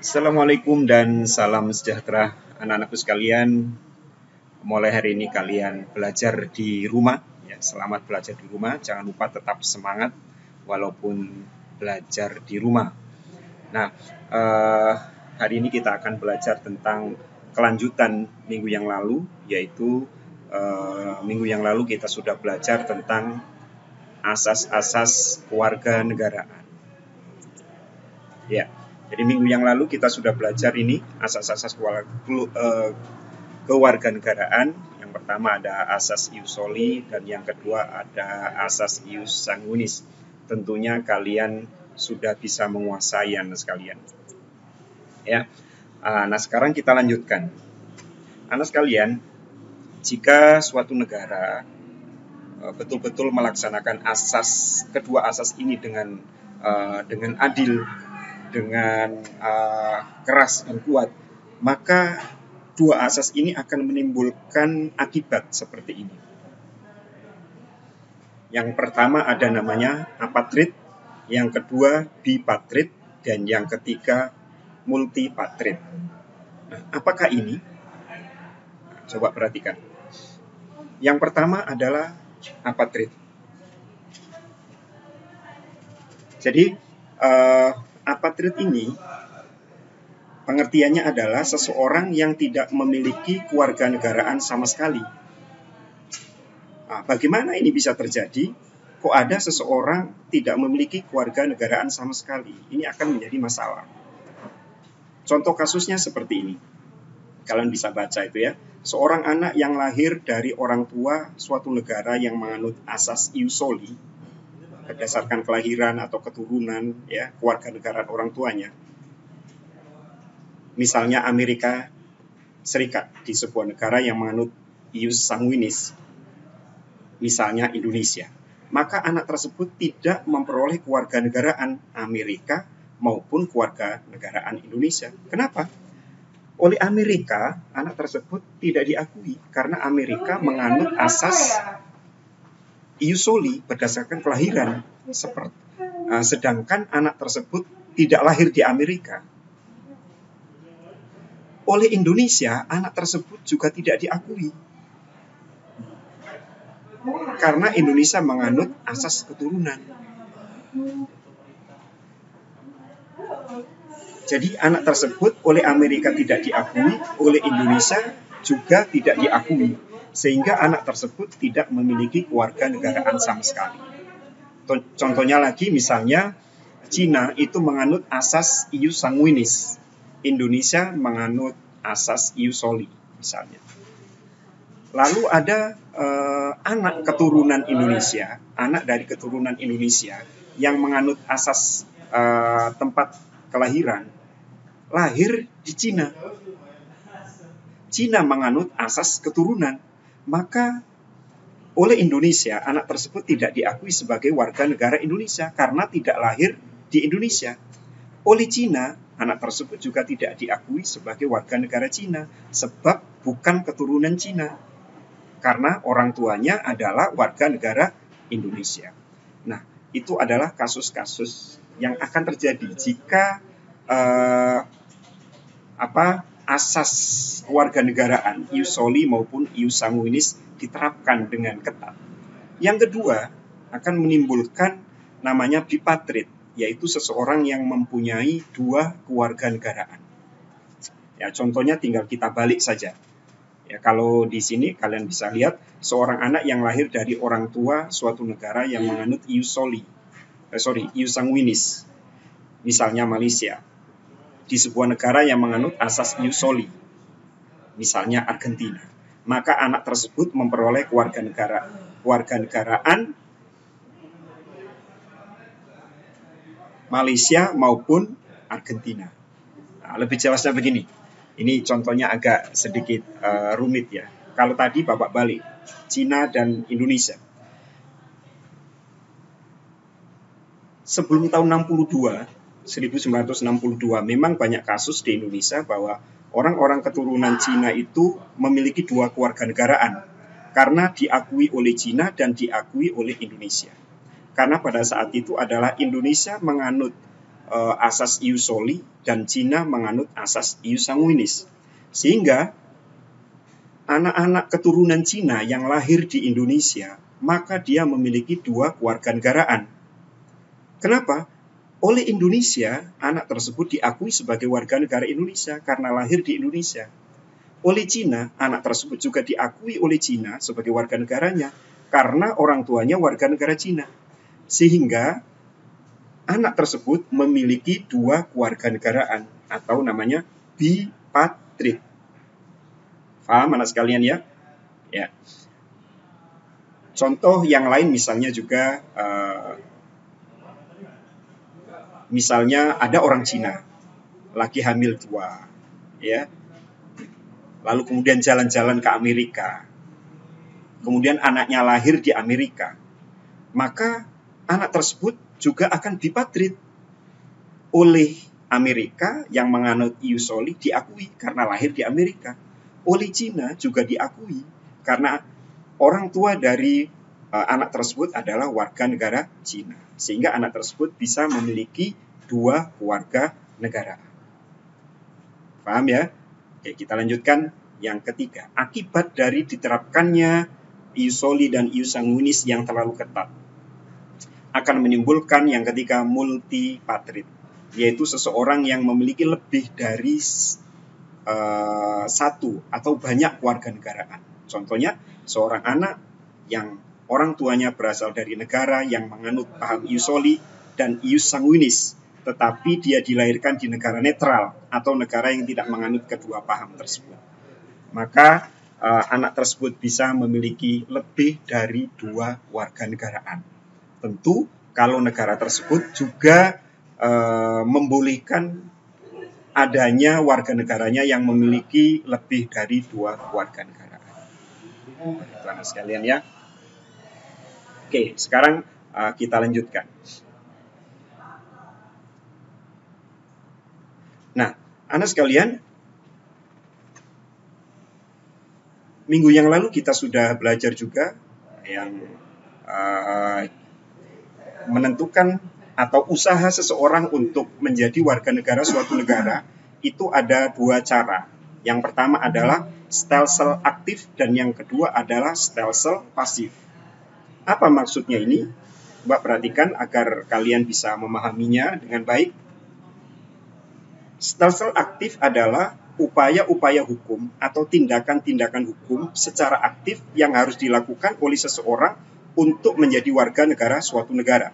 Assalamualaikum dan salam sejahtera anak-anakku sekalian. Mulai hari ini kalian belajar di rumah ya. Selamat belajar di rumah. Jangan lupa tetap semangat walaupun belajar di rumah. Nah, hari ini kita akan belajar tentang kelanjutan minggu yang lalu, yaitu minggu yang lalu kita sudah belajar tentang asas-asas kewarganegaraan. Ya. Jadi minggu yang lalu kita sudah belajar ini asas-asas kewarganegaraan. Yang pertama ada asas ius soli dan yang kedua ada asas ius sanguinis. Tentunya kalian sudah bisa menguasai anak sekalian. Ya. Nah, sekarang kita lanjutkan. Anak sekalian, jika suatu negara betul-betul melaksanakan kedua asas ini dengan adil, dengan keras dan kuat, maka dua asas ini akan menimbulkan akibat seperti ini. Yang pertama ada namanya apatrid, yang kedua bipatrid, dan yang ketiga multipatrid. Nah, apakah ini? Coba perhatikan. Yang pertama adalah apatrid. Jadi apatrid ini pengertiannya adalah seseorang yang tidak memiliki kewarganegaraan sama sekali. Nah, bagaimana ini bisa terjadi? Kok ada seseorang tidak memiliki kewarganegaraan sama sekali? Ini akan menjadi masalah. Contoh kasusnya seperti ini. Kalian bisa baca itu ya. Seorang anak yang lahir dari orang tua suatu negara yang menganut asas ius soli, berdasarkan kelahiran atau keturunan ya, kewarganegaraan orang tuanya. Misalnya Amerika Serikat di sebuah negara yang menganut ius sanguinis. Misalnya Indonesia. Maka anak tersebut tidak memperoleh kewarganegaraan Amerika maupun kewarganegaraan Indonesia. Kenapa? Oleh Amerika, anak tersebut tidak diakui karena Amerika menganut asas ius soli berdasarkan kelahiran, sedangkan anak tersebut tidak lahir di Amerika. Oleh Indonesia, anak tersebut juga tidak diakui karena Indonesia menganut asas keturunan. Jadi anak tersebut oleh Amerika tidak diakui, oleh Indonesia juga tidak diakui, sehingga anak tersebut tidak memiliki kewarganegaraan sama sekali. Contohnya lagi, misalnya Cina itu menganut asas ius sanguinis, Indonesia menganut asas ius soli misalnya. Lalu ada anak dari keturunan Indonesia yang menganut asas tempat kelahiran, lahir di Cina. Cina menganut asas keturunan, maka oleh Indonesia anak tersebut tidak diakui sebagai warga negara Indonesia karena tidak lahir di Indonesia. Oleh Cina, anak tersebut juga tidak diakui sebagai warga negara Cina sebab bukan keturunan Cina karena orang tuanya adalah warga negara Indonesia. Nah, itu adalah kasus-kasus yang akan terjadi jika asas kewarganegaraan ius soli maupun ius sanguinis diterapkan dengan ketat. Yang kedua akan menimbulkan namanya bipatrid, yaitu seseorang yang mempunyai dua kewarganegaraan. Ya, contohnya tinggal kita balik saja. Ya, kalau di sini kalian bisa lihat seorang anak yang lahir dari orang tua suatu negara yang menganut ius sanguinis. Misalnya Malaysia. Di sebuah negara yang menganut asas ius soli. Misalnya Argentina. Maka anak tersebut memperoleh kewarganegaraan Malaysia maupun Argentina. Nah, lebih jelasnya begini. Ini contohnya agak sedikit rumit ya. Kalau tadi Bapak balik, Cina dan Indonesia. Sebelum tahun 1962, memang banyak kasus di Indonesia bahwa orang-orang keturunan Cina itu memiliki dua kewarganegaraan karena diakui oleh Cina dan diakui oleh Indonesia. Karena pada saat itu adalah Indonesia menganut asas ius soli dan Cina menganut asas ius sanguinis. Sehingga anak-anak keturunan Cina yang lahir di Indonesia, maka dia memiliki 2 kewarganegaraan. Kenapa? Oleh Indonesia, anak tersebut diakui sebagai warga negara Indonesia karena lahir di Indonesia. Oleh Cina, anak tersebut juga diakui oleh Cina sebagai warga negaranya karena orang tuanya warga negara Cina. Sehingga anak tersebut memiliki 2 kewarganegaraan atau namanya bipatrid. Paham anak sekalian ya? Ya. Contoh yang lain misalnya juga misalnya ada orang Cina lagi hamil 2, ya. Lalu kemudian jalan-jalan ke Amerika. Kemudian anaknya lahir di Amerika. Maka anak tersebut juga akan bipatrid oleh Amerika yang menganut ius soli diakui karena lahir di Amerika. Oleh Cina juga diakui karena orang tua dari anak tersebut adalah warga negara Cina. Sehingga anak tersebut bisa memiliki 2 keluarga negara. Paham ya? Oke, kita lanjutkan yang ketiga. Akibat dari diterapkannya ius soli dan ius sanguinis yang terlalu ketat akan menimbulkan yang ketiga multipatrid, yaitu seseorang yang memiliki lebih dari 1 atau banyak kewarganegaraan. Contohnya, seorang anak yang orang tuanya berasal dari negara yang menganut paham ius soli dan ius sanguinis, tetapi dia dilahirkan di negara netral atau negara yang tidak menganut kedua paham tersebut. Maka anak tersebut bisa memiliki lebih dari 2 warganegaraan. Tentu kalau negara tersebut juga membolehkan adanya warga negaranya yang memiliki lebih dari 2 warganegaraan. Itu anak sekalian ya. Oke, sekarang kita lanjutkan. Nah, anak sekalian, minggu yang lalu kita sudah belajar juga yang menentukan atau usaha seseorang untuk menjadi warga negara suatu negara itu ada 2 cara. Yang pertama adalah stelsel aktif dan yang kedua adalah stelsel pasif. Apa maksudnya ini? Coba perhatikan agar kalian bisa memahaminya dengan baik. Stelsel aktif adalah upaya-upaya hukum atau tindakan-tindakan hukum secara aktif yang harus dilakukan oleh seseorang untuk menjadi warga negara suatu negara.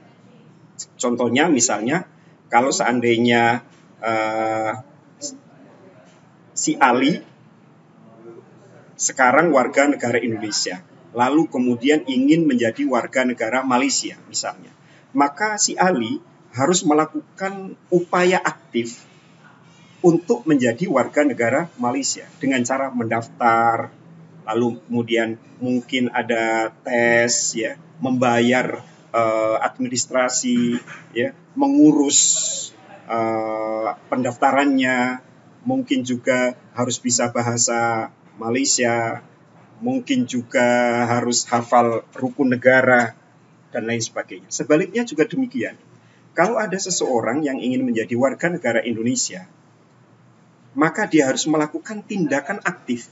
Contohnya misalnya, kalau seandainya si Ali sekarang warga negara Indonesia, lalu kemudian ingin menjadi warga negara Malaysia misalnya, maka si Ali harus melakukan upaya aktif untuk menjadi warga negara Malaysia dengan cara mendaftar, lalu kemudian mungkin ada tes, ya, membayar administrasi, ya, mengurus pendaftarannya, mungkin juga harus bisa bahasa Malaysia, mungkin juga harus hafal rukun negara dan lain sebagainya. Sebaliknya juga demikian. Kalau ada seseorang yang ingin menjadi warga negara Indonesia, maka dia harus melakukan tindakan aktif,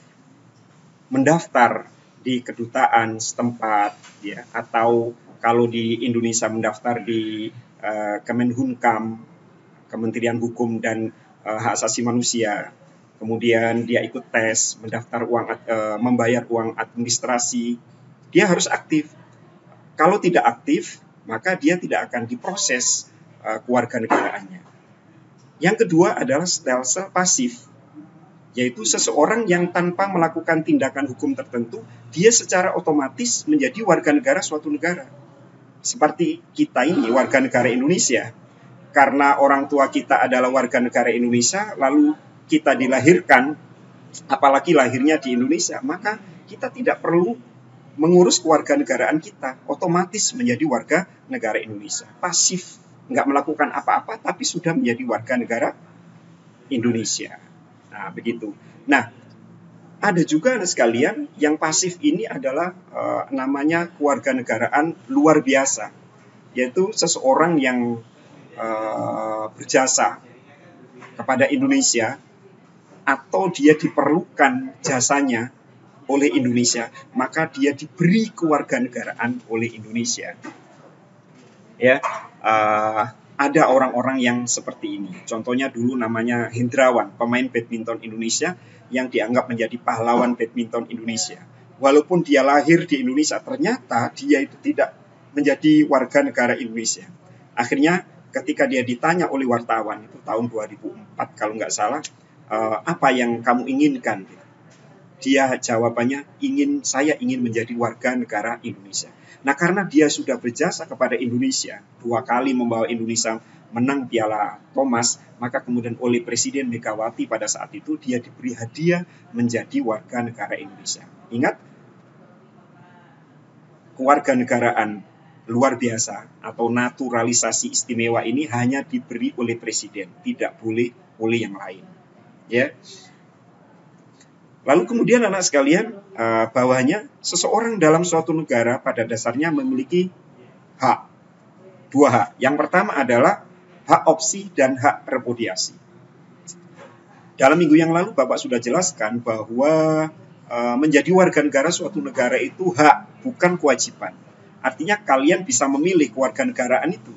mendaftar di kedutaan setempat, ya, atau kalau di Indonesia mendaftar di Kemenhumkam, Kementerian Hukum dan Hak Asasi Manusia. Kemudian dia ikut tes, mendaftar membayar uang administrasi. Dia harus aktif. Kalau tidak aktif, maka dia tidak akan diproses kewarganegaraannya. Yang kedua adalah stelsel pasif, yaitu seseorang yang tanpa melakukan tindakan hukum tertentu, dia secara otomatis menjadi warga negara suatu negara. Seperti kita ini, warga negara Indonesia. Karena orang tua kita adalah warga negara Indonesia, lalu kita dilahirkan, apalagi lahirnya di Indonesia, maka kita tidak perlu mengurus kewarganegaraan kita, otomatis menjadi warga negara Indonesia. Pasif, nggak melakukan apa-apa, tapi sudah menjadi warga negara Indonesia. Nah, begitu. Nah, ada juga anak sekalian yang pasif ini adalah namanya kewarganegaraan luar biasa, yaitu seseorang yang berjasa kepada Indonesia atau dia diperlukan jasanya oleh Indonesia, maka dia diberi kewarganegaraan oleh Indonesia. Ya, ada orang-orang yang seperti ini. Contohnya dulu namanya Hendrawan, pemain badminton Indonesia yang dianggap menjadi pahlawan badminton Indonesia. Walaupun dia lahir di Indonesia, ternyata dia itu tidak menjadi warga negara Indonesia. Akhirnya ketika dia ditanya oleh wartawan, itu tahun 2004 kalau nggak salah, apa yang kamu inginkan? Dia jawabannya, saya ingin menjadi warga negara Indonesia. Nah, karena dia sudah berjasa kepada Indonesia, 2 kali membawa Indonesia menang Piala Thomas, maka kemudian oleh Presiden Megawati pada saat itu dia diberi hadiah menjadi warga negara Indonesia. Ingat, kewarganegaraan luar biasa atau naturalisasi istimewa ini hanya diberi oleh Presiden, tidak boleh oleh yang lain. Ya. Lalu kemudian anak sekalian, bawahnya seseorang dalam suatu negara pada dasarnya memiliki hak. 2 hak. Yang pertama adalah hak opsi dan hak repudiasi. Dalam minggu yang lalu Bapak sudah jelaskan bahwa menjadi warga negara suatu negara itu hak, bukan kewajiban. Artinya kalian bisa memilih kewarganegaraan itu.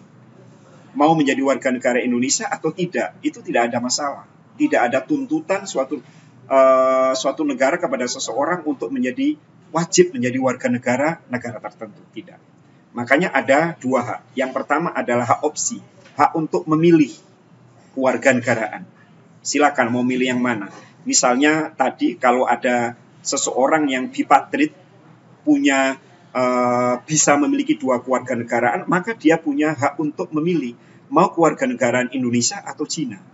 Mau menjadi warga negara Indonesia atau tidak, itu tidak ada masalah. Tidak ada tuntutan suatu negara kepada seseorang untuk wajib menjadi warga negara tertentu, tidak. Makanya ada 2 hak. Yang pertama adalah hak opsi, hak untuk memilih kewarganegaraan. Silakan mau milih yang mana. Misalnya tadi kalau ada seseorang yang bipatrit bisa memiliki 2 kewarganegaraan, maka dia punya hak untuk memilih mau kewarganegaraan Indonesia atau Cina.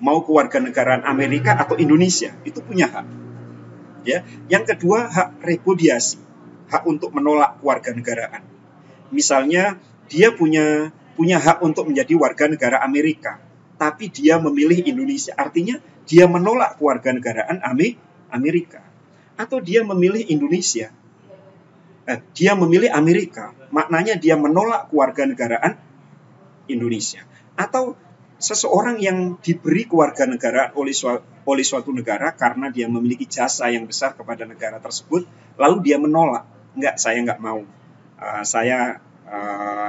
Mau kewarganegaraan Amerika atau Indonesia, itu punya hak. Ya. Yang kedua, hak repudiasi, hak untuk menolak kewarganegaraan. Misalnya dia punya hak untuk menjadi warga negara Amerika, tapi dia memilih Indonesia, artinya dia menolak kewarganegaraan Amerika. Atau dia memilih Indonesia, dia memilih Amerika, maknanya dia menolak kewarganegaraan Indonesia. Atau seseorang yang diberi kewarganegaraan oleh suatu negara karena dia memiliki jasa yang besar kepada negara tersebut, lalu dia menolak, saya nggak mau, saya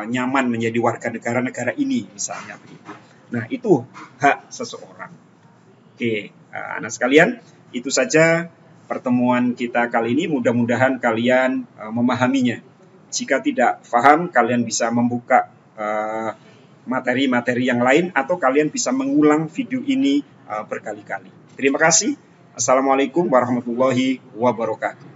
nyaman menjadi warga negara ini, misalnya begitu. Nah, itu hak seseorang. Oke, anak sekalian, itu saja pertemuan kita kali ini. Mudah-mudahan kalian memahaminya. Jika tidak paham, kalian bisa membuka materi-materi yang lain, atau kalian bisa mengulang video ini berkali-kali. Terima kasih. Assalamualaikum warahmatullahi wabarakatuh.